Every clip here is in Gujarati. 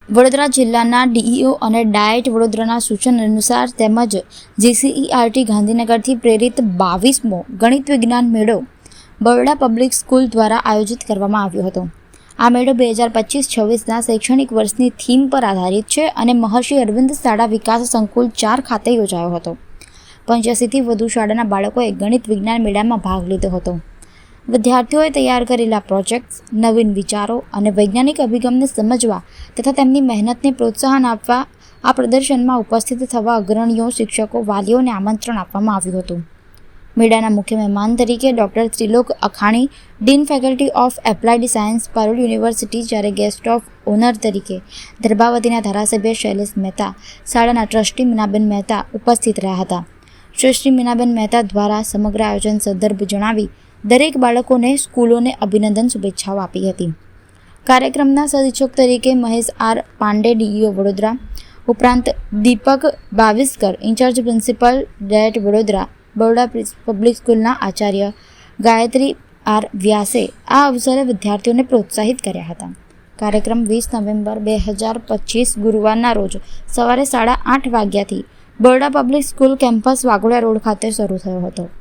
વડોદરા જિલ્લાના ડીઈઓ અને ડાયટ વડોદરાના સૂચન અનુસાર તેમજ જીસીઈઆરટી ગાંધીનગરથી પ્રેરિત 22મો ગણિત વિજ્ઞાન મેળો બરોડા પબ્લિક સ્કૂલ દ્વારા આયોજિત કરવામાં આવ્યો હતો। આ મેળો 2025-26ના શૈક્ષણિક વર્ષની થીમ પર આધારિત છે અને મહર્ષિ અરવિંદ શાળા વિકાસ સંકુલ 4 ખાતે યોજાયો હતો। 85થી વધુ શાળાના બાળકોએ ગણિત વિજ્ઞાન મેળામાં ભાગ લીધો હતો। વિદ્યાર્થીઓએ તૈયાર કરેલા પ્રોજેક્ટ્સ, નવીન વિચારો અને વૈજ્ઞાનિક અભિગમને સમજવા તથા તેમની મહેનતને પ્રોત્સાહન આપવા આ પ્રદર્શનમાં ઉપસ્થિત થવા અગ્રણીઓ, શિક્ષકો, વાલીઓને આમંત્રણ આપવામાં આવ્યું હતું। મેળાના મુખ્ય મહેમાન તરીકે doctor Trilok અખાણી, dean faculty of applied science, Parul university, જ્યારે ગેસ્ટ ઓફ ઓનર તરીકે દર્ભાવતીના ધારાસભ્ય શૈલેષ મહેતા, શાળાના ટ્રસ્ટી મીનાબેન મહેતા ઉપસ્થિત રહ્યા હતા। ટ્રસ્ટી મીનાબેન મહેતા દ્વારા સમગ્ર આયોજન સંદર્ભ જણાવી દરેક બાળકોને સ્કૂલોને અભિનંદન શુભેચ્છાઓ આપી હતી। કાર્યક્રમના સદિચ્છક તરીકે મહેશ આર પાંડે, ડીઈઓ વડોદરા, ઉપરાંત Deepak Baviskar, in charge principal DIET Vadodara, Baroda public સ્કૂલના આચાર્ય ગાયત્રી આર વ્યાસે આ અવસરે વિદ્યાર્થીઓને પ્રોત્સાહિત કર્યા હતા। કાર્યક્રમ 20 નવેમ્બર 2025 ગુરુવારના રોજ સવારે 8:30 વાગ્યાથી Baroda public school campus Waghodia road ખાતે શરૂ થયો હતો।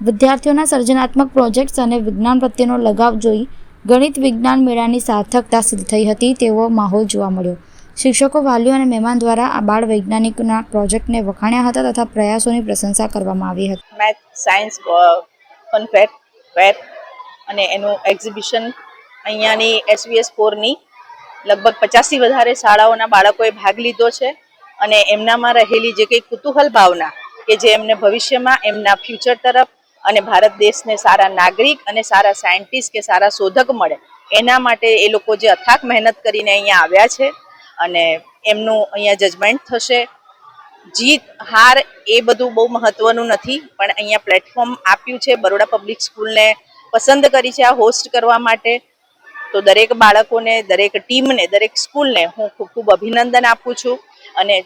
વિદ્યાર્થીઓના સર્જનાત્મક પ્રોજેક્ટ્સ અને વિજ્ઞાન પ્રત્યેનો લગાવ જોઈ ગણિત વિજ્ઞાન મેળાની સાર્થકતા સિદ્ધ થઈ હતી તેવો માહોલ જોવા મળ્યો। શિક્ષકો, વાલીઓ અને મહેમાન દ્વારા આ બાળ વૈજ્ઞાનિકના પ્રોજેક્ટને વખાણ્યા હતા તથા પ્રયાસોની પ્રશંસા કરવામાં આવી હતી। મેથ સાયન્સ ફન ફેર અને એનું એક્ઝિબિશન અહીંયાની SVS 4ની લગભગ 50થી વધારે શાળાઓના બાળકોએ ભાગ લીધો છે અને એમનામાં રહેલી જે કંઈ કુતૂહલ ભાવના કે જે એમને ભવિષ્યમાં એમના ફ્યુચર તરફ અને ભારત દેશને સારા નાગરિક અને સારા સાયન્ટિસ્ટ કે સારા શોધક મળે એના માટે એ લોકો જે અથાક મહેનત કરીને અહીંયા આવ્યા છે અને એમનું અહીંયા જજમેન્ટ થશે। જીત હાર એ બધું બહુ મહત્વનું નથી, પણ અહીંયા પ્લેટફોર્મ આપ્યું છે, બરોડા પબ્લિક સ્કૂલને પસંદ કરી છે આ હોસ્ટ કરવા માટે। તો દરેક બાળકોને, દરેક ટીમને, દરેક સ્કૂલને હું ખૂબ ખૂબ અભિનંદન આપું છું। અને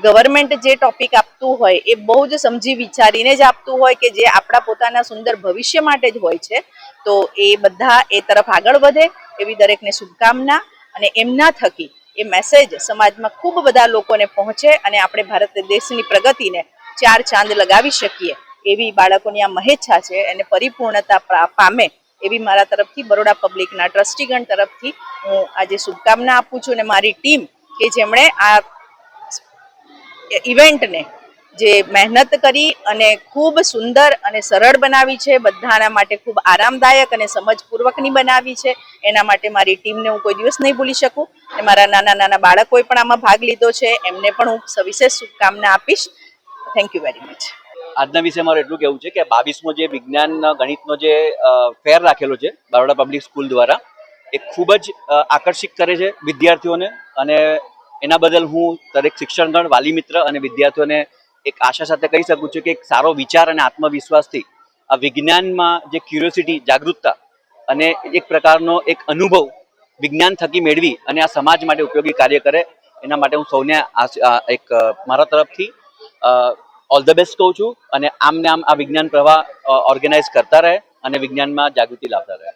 ગવર્મેન્ટ જે ટોપિક આપતું હોય એ બહુ જ સમજી વિચારીને જ આપતું હોય કે જે આપણા પોતાના સુંદર ભવિષ્ય માટે જ હોય છે। તો એ બધા એ તરફ આગળ વધે એવી દરેકને શુભકામના અને એમના થકી એ મેસેજ સમાજમાં ખૂબ બધા લોકોને પહોંચે અને આપણે ભારત દેશની પ્રગતિને 4 ચાંદ લગાવી શકીએ એવી બાળકોની આ મહેચ્છા છે એને પરિપૂર્ણતા પામે એવી મારા તરફથી, બરોડા પબ્લિકના ટ્રસ્ટીગણ તરફથી હું આજે શુભકામના આપું છું। અને મારી ટીમ કે જેમણે આ ઇવેન્ટને જે મહેનત કરી અને ખૂબ સુંદર અને સરળ બનાવી છે, બધાના માટે ખૂબ આરામદાયક અને સમજપૂર્વકની બનાવી છે, એના માટે મારી ટીમને હું કોઈ દિવસ નહીં ભૂલી શકું। અને મારા નાના નાના બાળકોએ પણ આમાં ભાગ લીધો છે, એમને પણ હું સવિશેષ શુભકામના આપીશ। Thank you very much. આજના વિશે મારું એટલું કહેવું છે કે 22મો જે વિજ્ઞાન ગણિતનો જે ફેર રાખેલો છે બરોડા પબ્લિક સ્કૂલ દ્વારા, એ ખૂબ જ આકર્ષિત કરે છે વિદ્યાર્થીઓને અને એના બદલ હું દરેક શિક્ષણગણ, વાલી મિત્ર અને વિદ્યાર્થીઓને એક આશા સાથે કહી શકું છું કે એક સારો વિચાર અને આત્મવિશ્વાસથી આ વિજ્ઞાનમાં જે ક્યુરિયોસિટી, જાગૃતતા અને એક પ્રકારનો એક અનુભવ વિજ્ઞાન થકી મેળવી અને આ સમાજ માટે ઉપયોગી કાર્ય કરે એના માટે હું સૌને એક મારા તરફથી ઓલ ધ બેસ્ટ કહું છું। અને આમને આમ આ વિજ્ઞાન પ્રવાહ ઓર્ગેનાઇઝ કરતા રહે અને વિજ્ઞાનમાં જાગૃતિ લાવતા રહે।